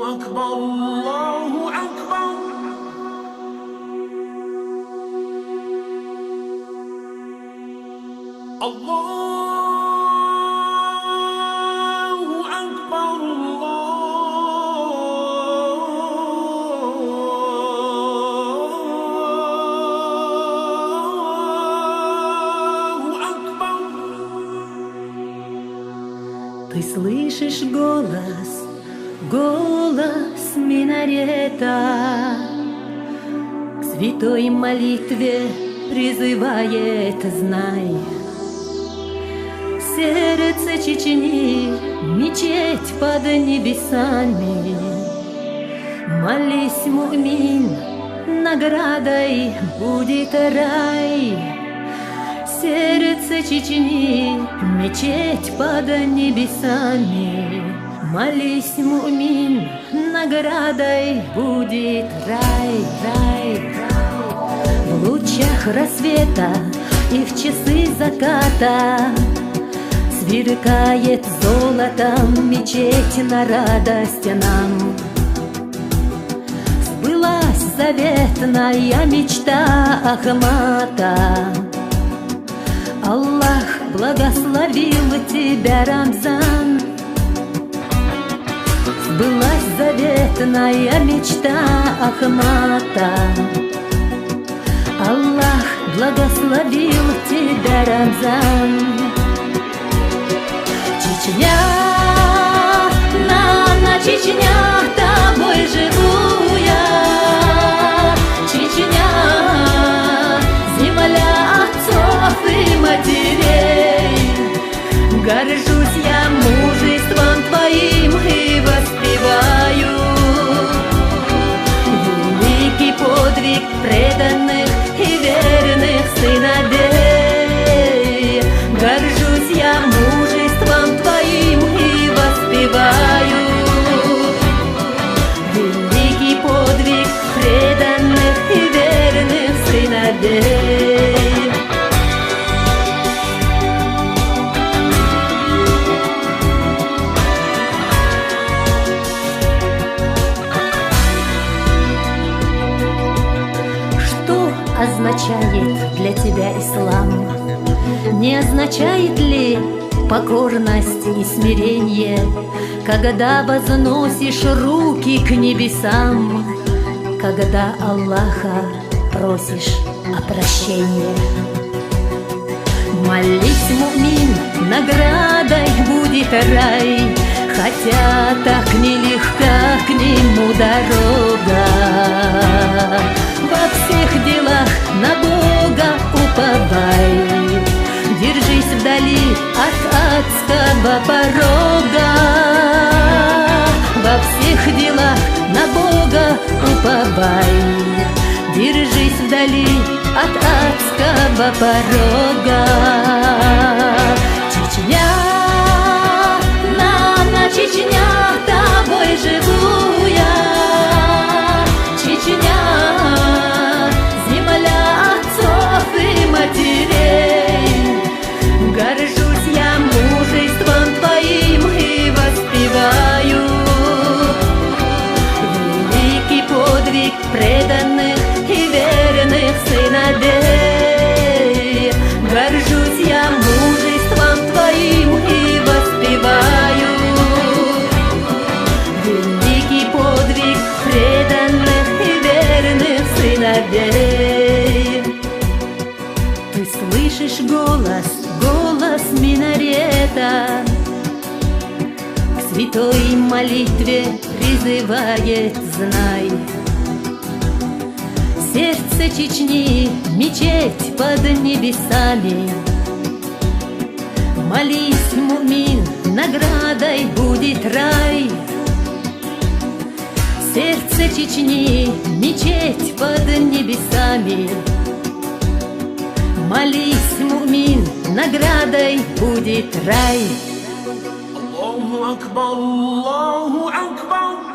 أكبر الله أكبر. الله أكبر. الله أكبر. Ты слышишь голос, голос минарета, к святой молитве призывает, знай. Сердце Чечни, мечеть под небесами. Молись, мумин, наградой будет рай. Сердце Чечни, мечеть под небесами. Молись, мумин, наградой будет рай, рай, рай. В лучах рассвета и в часы заката сверкает золотом мечеть на радость нам. Сбылась заветная мечта Ахмата. Аллах благословил тебя, Рамзан. Сбылась заветная мечта Ахмата. Аллах благословил тебя, Рамзан. Чечня, на Чечня, тобой живу я. Чечня, земля отцов и матерей. Горжусь я мужеством твоим и воспеваю великий подвиг преданных и верных сыновей. Горжусь я мужеством твоим и воспеваю великий подвиг преданных и верных сыновей. Что означает для тебя ислам? Не означает ли покорность и смирение, когда возносишь руки к небесам, когда Аллаха просишь о прощении? Молись, мумин, наградой будет рай, хотя так нелегка к нему дорога. Во всех делах на Бога уповай, держись вдали от адского порога. Во всех делах на Бога уповай, держись вдали от адского порога. Чечня, на Чечня, тобой живу я. Чечня, земля отцов и матерей. Горжусь я мужеством твоим и воспеваю великий подвиг преданных и верных сыновей. Горжусь я мужеством твоим и воспеваю великий подвиг преданных и верных сыновей. Ты слышишь голос, голос минарета, к святой молитве призывает, знай. Сердце Чечни, мечеть под небесами. Молись, мумин, наградой будет рай. Сердце Чечни, мечеть под небесами. Молись, мумин, наградой будет рай. الله أكبر. الله أكبر.